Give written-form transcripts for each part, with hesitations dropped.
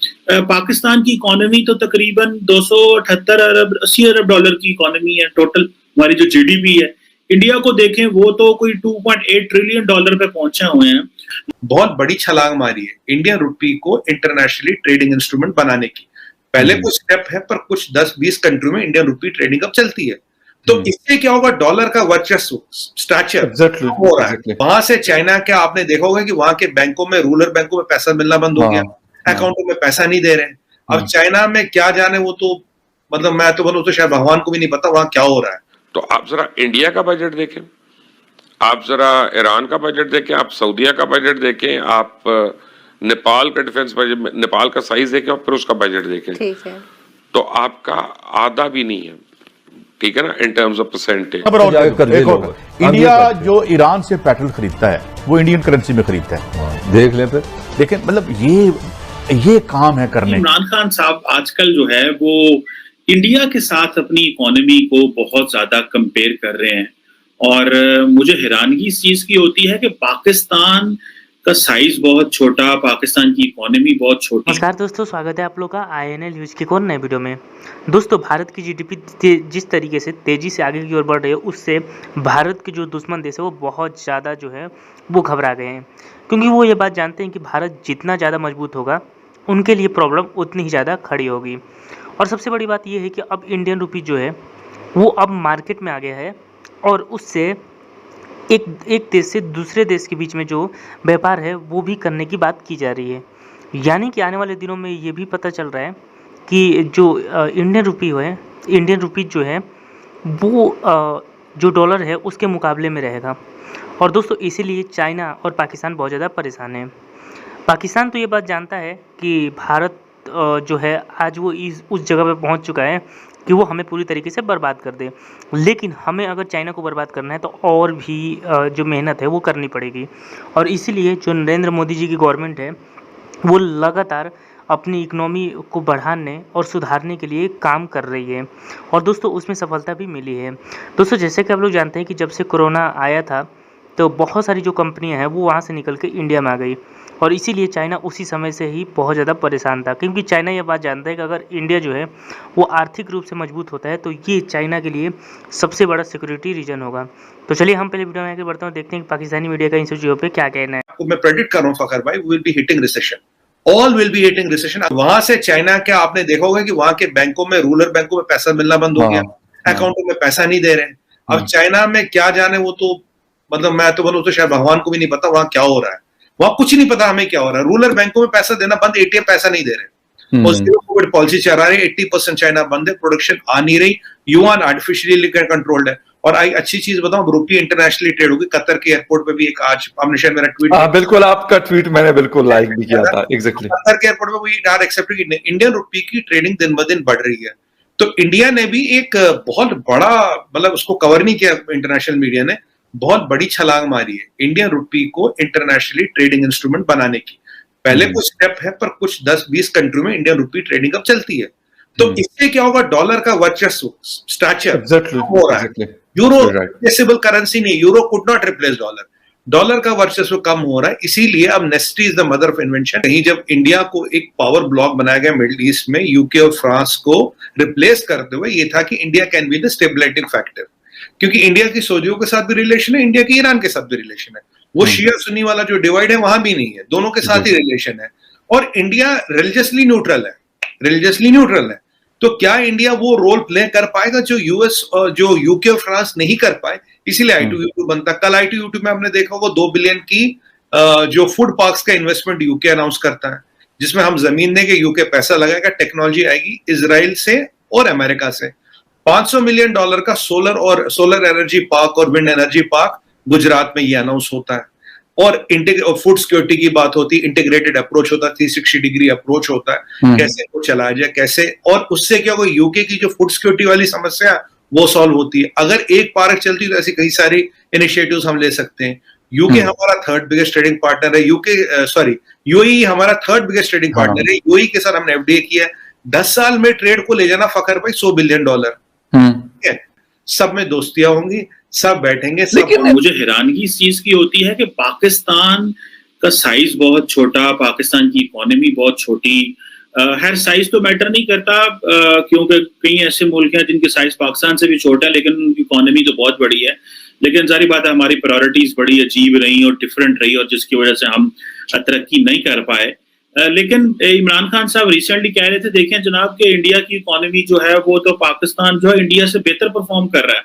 पाकिस्तान की इकोनॉमी तो तकरीबन 278 अरब 80 अरब डॉलर की इकोनॉमी है टोटल, हमारी जो जीडीपी है। इंडिया को देखें वो तो कोई 2.8 ट्रिलियन डॉलर पे पहुंचे हुए हैं। बहुत बड़ी छलांग मारी है इंडियन रुपी को इंटरनेशनली ट्रेडिंग इंस्ट्रूमेंट बनाने की। पहले कुछ स्टेप है पर कुछ 10-20 कंट्री में इंडियन रुपी ट्रेडिंग अब चलती है। तो इससे क्या होगा, डॉलर का वर्चस्व स्टैचर हो रहा है। वहां से चाइना क्या आपने देखा होगा कि वहां के बैंकों में, रूरल बैंकों में पैसा मिलना बंद हो गया, अकाउंटों में पैसा नहीं दे रहे हैं। अब चाइना में क्या जाने, वो तो मतलब मैं तो बोलूं तो शायद भगवान को भी नहीं पता वहां क्या हो रहा है। तो आप जरा इंडिया का बजट देखें, आप जरा ईरान का बजट देखें, आप सऊदीया का बजट देखें, आप नेपाल का डिफेंस बजट, नेपाल का साइज देखें और फिर उसका बजट देखें। ठीक है। तो आपका आधा भी नहीं है, ठीक है ना, in terms of percentage. India जो ईरान से पेट्रोल खरीदता है वो इंडियन करेंसी में खरीदता है। देख लें, लेकिन मतलब ये काम है करने। इमरान खान साहब आजकल जो है वो इंडिया के साथ अपनी इकोनॉमी को बहुत ज्यादा कंपेयर कर रहे हैं, और मुझे हैरानगी इस चीज की होती है कि पाकिस्तान का साइज बहुत छोटा, पाकिस्तान की इकोनॉमी बहुत छोटी। नमस्कार दोस्तों, स्वागत है आप लोग का INL न्यूज़ की नए वीडियो में। दोस्तों, भारत की जीडीपी जिस तरीके से तेज़ी से आगे की ओर बढ़ रही है, उससे भारत के जो दुश्मन देश है वो बहुत ज़्यादा जो है वो घबरा गए हैं, क्योंकि वो ये बात जानते हैं कि भारत जितना ज़्यादा मजबूत होगा उनके लिए प्रॉब्लम उतनी ही ज़्यादा खड़ी होगी। और सबसे बड़ी बात यह है कि अब इंडियन रुपी जो है वो अब मार्केट में आ गया है, और उससे एक देश से दूसरे देश के बीच में जो व्यापार है वो भी करने की बात की जा रही है। यानी कि आने वाले दिनों में ये भी पता चल रहा है कि जो इंडियन रुपी जो है वो जो डॉलर है उसके मुकाबले में रहेगा। और दोस्तों, इसीलिए चाइना और पाकिस्तान बहुत ज़्यादा परेशान है। पाकिस्तान तो ये बात जानता है कि भारत जो है आज वो उस जगह पे पहुंच चुका है कि वो हमें पूरी तरीके से बर्बाद कर दे, लेकिन हमें अगर चाइना को बर्बाद करना है तो और भी जो मेहनत है वो करनी पड़ेगी। और इसीलिए जो नरेंद्र मोदी जी की गवर्नमेंट है वो लगातार अपनी इकनॉमी को बढ़ाने और सुधारने के लिए काम कर रही है, और दोस्तों उसमें सफलता भी मिली है। दोस्तों, जैसे कि आप लोग जानते हैं कि जब से कोरोना आया था तो बहुत सारी जो कंपनियां हैं वो वहाँ से निकल के इंडिया में आ गई, और इसीलिए चाइना उसी समय से ही बहुत ज़्यादा परेशान था, क्योंकि चाइना ये बात जानता है कि अगर इंडिया जो है वो आर्थिक रूप से मजबूत होता है तो ये चाइना के लिए सबसे बड़ा सिक्योरिटी रीजन होगा। तो चलिए हम पहले वीडियो में आगे बढ़ते हैं, देखते हैं कि पाकिस्तानी मीडिया का इन सब चीज़ों पर क्या कहना है। आपको मैं प्रेडिक्ट कर रहा हूँ फखर भाई, will be hitting recession, all will be hitting recession. वहां से चाइना क्या आपने देखा होगा कि वहां के बैंकों में, रूरल बैंकों में पैसा मिलना बंद हो गया, अकाउंटों में पैसा नहीं दे रहे हैं। अब चाइना में क्या जाने, वो तो मतलब मैं तो बोलूं तो शायद भगवान को भी नहीं पता वहां क्या हो रहा है। वहां कुछ नहीं पता हमें क्या हो रहा है। रूरल बैंकों में पैसा देना बंद, एटीएम पैसा नहीं दे रहे, और जीरो कोविड पॉलिसी चला रही है। 80% चाइना बंद है, प्रोडक्शन आ नहीं रही, युआन आर्टिफिशियली कंट्रोल्ड है। और अच्छी चीज बताऊं, रुपी इंटरनेशनली ट्रेड होगी। कतर के एयरपोर्ट पे भी एक आज आपने शायद मेरा ट्वीट, बिल्कुल आपका ट्वीट मैंने बिल्कुल लाइक भी किया था। एग्जैक्टली, कतर के एयरपोर्ट पे भी आर एक्सेप्टेड इंडियन रुपी की ट्रेडिंग दिन ब दिन बढ़ रही है। तो इंडिया ने भी एक बहुत बड़ा, मतलब उसको कवर नहीं किया इंटरनेशनल मीडिया ने, बहुत बड़ी छलांग मारी है इंडियन रुपी को इंटरनेशनली ट्रेडिंग इंस्ट्रूमेंट बनाने की। पहले कुछ स्टेप है पर कुछ 10-20 कंट्री में इंडियन रुपी ट्रेडिंग अब चलती है। तो इससे क्या होगा, डॉलर का वर्चस्व स्टैचर हो रहा है। यूरो रिप्लेसेबल करेंसी नहीं, euro could not replace dollar. Dollar का वर्चस्व कम हो रहा है, इसीलिए अब necessity is the mother of invention. कहीं जब इंडिया को एक पावर ब्लॉक बनाया गया मिडिल ईस्ट में, यूके और फ्रांस को रिप्लेस करते हुए, ये था कि India can be the stabilising factor, क्योंकि इंडिया की सऊदियों के साथ भी रिलेशन है, इंडिया की ईरान के साथ भी रिलेशन है। वो शिया सुन्नी वाला जो डिवाइड है वहां भी नहीं है, दोनों के साथ ही रिलेशन है। और इंडिया रिलीजियसली न्यूट्रल है। तो क्या इंडिया वो रोल प्ले कर पाएगा जो यूएस और जो यूके और फ्रांस नहीं कर पाए? इसीलिए I2U2 बनता। कल I2U2 में हमने देखा होगा 2 बिलियन की जो फूड पार्क्स का इन्वेस्टमेंट यूके अनाउंस करता है, जिसमें हम जमीन देंगे, यूके पैसा लगाएगा, टेक्नोलॉजी आएगी इजराइल से और अमेरिका से। $500 मिलियन का सोलर एनर्जी पार्क और विंड एनर्जी पार्क गुजरात में ये अनाउंस होता है। और फूड सिक्योरिटी की बात होती है, इंटीग्रेटेड अप्रोच होता है, 360 डिग्री अप्रोच होता है, कैसे वो चलाया जाए, कैसे, और उससे क्या होगा, यूके की जो फूड सिक्योरिटी वाली समस्या वो सॉल्व होती है। अगर एक पार्क चलती है तो ऐसी कई सारी इनिशिएटिव्स हम ले सकते हैं। यूके हमारा थर्ड बिगेस्ट ट्रेडिंग पार्टनर है, यूएई हमारा थर्ड बिगेस्ट ट्रेडिंग पार्टनर है। यूएई के साथ हमने एफडीए किया है। 10 साल में ट्रेड को ले जाना फखर भाई $100 बिलियन, ठीक है। सब में दोस्तियां होंगी, सब बैठेंगे। लेकिन मुझे हैरानगी इस चीज की होती है कि पाकिस्तान का साइज बहुत छोटा, पाकिस्तान की इकोनॉमी बहुत छोटी, खैर साइज तो मैटर नहीं करता, क्योंकि कई ऐसे मुल्क हैं जिनके साइज पाकिस्तान से भी छोटा है लेकिन उनकी इकोनॉमी तो बहुत बड़ी है। लेकिन जारी बात है हमारी प्रायोरिटीज बड़ी अजीब रही और डिफरेंट रही और जिसकी वजह से हम तरक्की नहीं कर पाए। लेकिन इमरान खान साहब रिसेंटली कह रहे थे, देखें जनाब कि इंडिया की इकोनॉमी जो है वो तो पाकिस्तान जो है इंडिया से बेहतर परफॉर्म कर रहा है।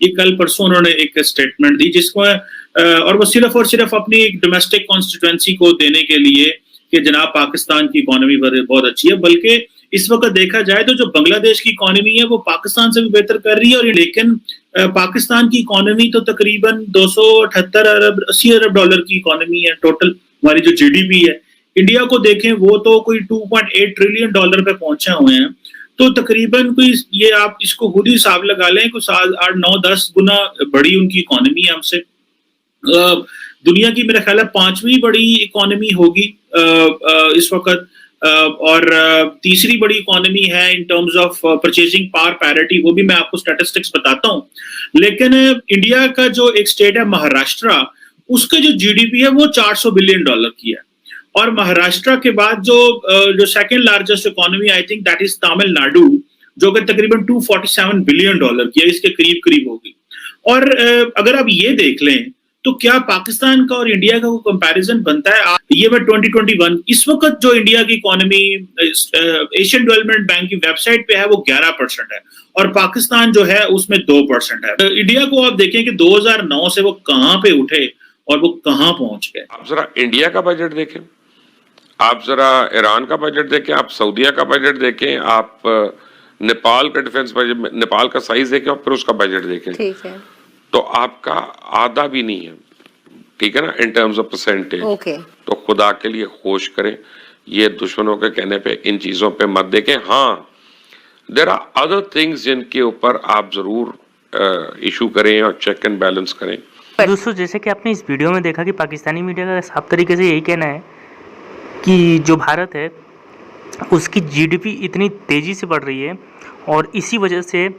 ये कल परसों उन्होंने एक स्टेटमेंट दी जिसको और वो सिर्फ अपनी एक डोमेस्टिक कॉन्स्टिट्यूएंसी को देने के लिए कि जनाब पाकिस्तान की इकोनॉमी बहुत अच्छी है, बल्कि इस वक्त देखा जाए तो जो बांग्लादेश की इकोनॉमी है वो पाकिस्तान से भी बेहतर कर रही है। और लेकिन पाकिस्तान की इकोनॉमी तो तकरीबन 280 अरब डॉलर की इकोनॉमी है टोटल, हमारी जो जीडीपी है। इंडिया को देखें वो तो कोई 2.8 ट्रिलियन डॉलर पे पहुंचे हुए हैं, तो तकरीबन कोई ये आप इसको खुद ही हिसाब लगा लें, कुछ 8-9-10 गुना बड़ी उनकी इकोनॉमी है हमसे। दुनिया की मेरा ख्याल है 5वीं बड़ी इकोनॉमी होगी इस वक्त, और तीसरी बड़ी इकोनॉमी है in terms of purchasing power parity, वो भी मैं आपको स्टैटिस्टिक्स बताता हूँ। लेकिन इंडिया का जो एक स्टेट है महाराष्ट्र, उसका जो जीडीपी है वो 400 बिलियन डॉलर की है, और महाराष्ट्र के बाद जो second largest economy I think that is Tamil Nadu, जो कि तकरीबन 247 बिलियन डॉलर की है, इसके करीब करीब होगी। और अगर आप ये देख लें तो क्या पाकिस्तान का और इंडिया का कोई कंपैरिजन बनता है? ये मैं 2021 इस वक्त जो इंडिया की इकोनॉमी एशियन डेवलपमेंट बैंक की वेबसाइट पे है वो 11% है, और पाकिस्तान जो है उसमें 2% है। इंडिया को आप देखें कि 2009 से वो कहां पे उठे और वो कहां पहुंच गए। आप जरा इंडिया का बजट देखें, आप जरा ईरान का बजट देखें, आप सऊदीया का बजट देखें, आप नेपाल का डिफेंस बजट, नेपाल का साइज देखें और फिर उसका बजट देखें, ठीक है, तो आपका आधा भी नहीं है, ठीक है ना, in terms of percentage. Okay, तो खुदा के लिए होश करें, ये दुश्मनों के कहने पे इन चीजों पे मत देखें। हाँ, देयर आर अदर थिंग्स जिनके ऊपर आप जरूर इशू करें और चेक एंड बैलेंस करें। दोस्तों, जैसे कि आपने इस वीडियो में देखा कि पाकिस्तानी मीडिया का साफ तरीके से यही कहना है कि जो भारत है उसकी जीडीपी इतनी तेज़ी से बढ़ रही है, और इसी वजह से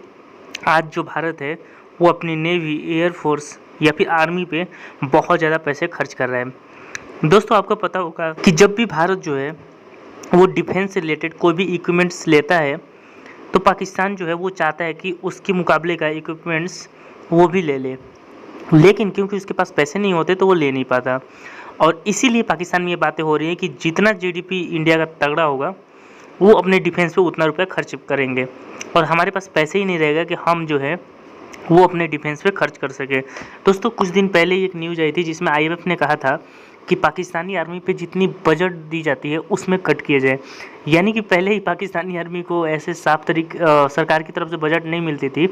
आज जो भारत है वो अपनी नेवी, एयरफोर्स या फिर आर्मी पे बहुत ज़्यादा पैसे खर्च कर रहा है। दोस्तों, आपको पता होगा कि जब भी भारत जो है वो डिफेंस से रिलेटेड कोई भी इक्विपमेंट्स लेता है तो पाकिस्तान जो है वो चाहता है कि उसके मुकाबले का इक्विपमेंट्स वो भी ले ले, लेकिन क्योंकि उसके पास पैसे नहीं होते तो वो ले नहीं पाता। और इसीलिए पाकिस्तान में ये बातें हो रही हैं कि जितना जीडीपी इंडिया का तगड़ा होगा वो अपने डिफेंस पे उतना रुपया खर्च करेंगे, और हमारे पास पैसे ही नहीं रहेगा कि हम जो है वो अपने डिफेंस पे खर्च कर सके। दोस्तों, कुछ दिन पहले ही एक न्यूज़ आई थी जिसमें आईएमएफ ने कहा था कि पाकिस्तानी आर्मी पे जितनी बजट दी जाती है उसमें कट किया जाए, यानी कि पहले ही पाकिस्तानी आर्मी को ऐसे साफ सरकार की तरफ से बजट नहीं मिलती थी,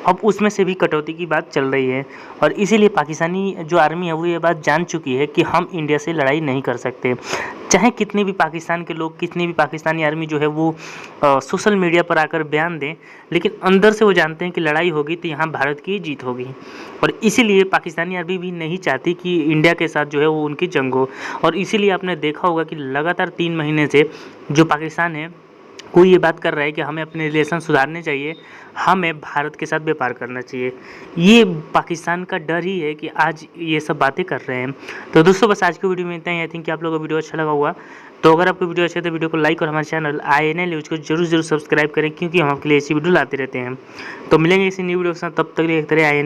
अब उसमें से भी कटौती की बात चल रही है। और इसीलिए पाकिस्तानी जो आर्मी है वो ये बात जान चुकी है कि हम इंडिया से लड़ाई नहीं कर सकते, चाहे कितने भी पाकिस्तान के लोग, कितनी भी पाकिस्तानी आर्मी जो है वो सोशल मीडिया पर आकर बयान दें, लेकिन अंदर से वो जानते हैं कि लड़ाई होगी तो यहाँ भारत की जीत होगी। और इसीलिए पाकिस्तानी आर्मी भी नहीं चाहती कि इंडिया के साथ जो है वो उनकी जंग हो। और इसीलिए आपने देखा होगा कि लगातार 3 महीने से जो पाकिस्तान है वो ये बात कर रहा है कि हमें अपने रिलेशन सुधारने चाहिए, हमें भारत के साथ व्यापार करना चाहिए। ये पाकिस्तान का डर ही है कि आज ये सब बातें कर रहे हैं। तो दोस्तों, बस आज की वीडियो में इतना ही। आई थिंक कि आप लोगों को वीडियो अच्छा लगा होगा, तो अगर आपको वीडियो अच्छा है तो वीडियो को लाइक और हमारे चैनल INL न्यूज़ को जरूर सब्सक्राइब करें, क्योंकि हम आपके लिए ऐसी वीडियो लाते रहते हैं। तो मिलेंगे इसी न्यू वीडियो के साथ, तब तक के लिए एक तरह INL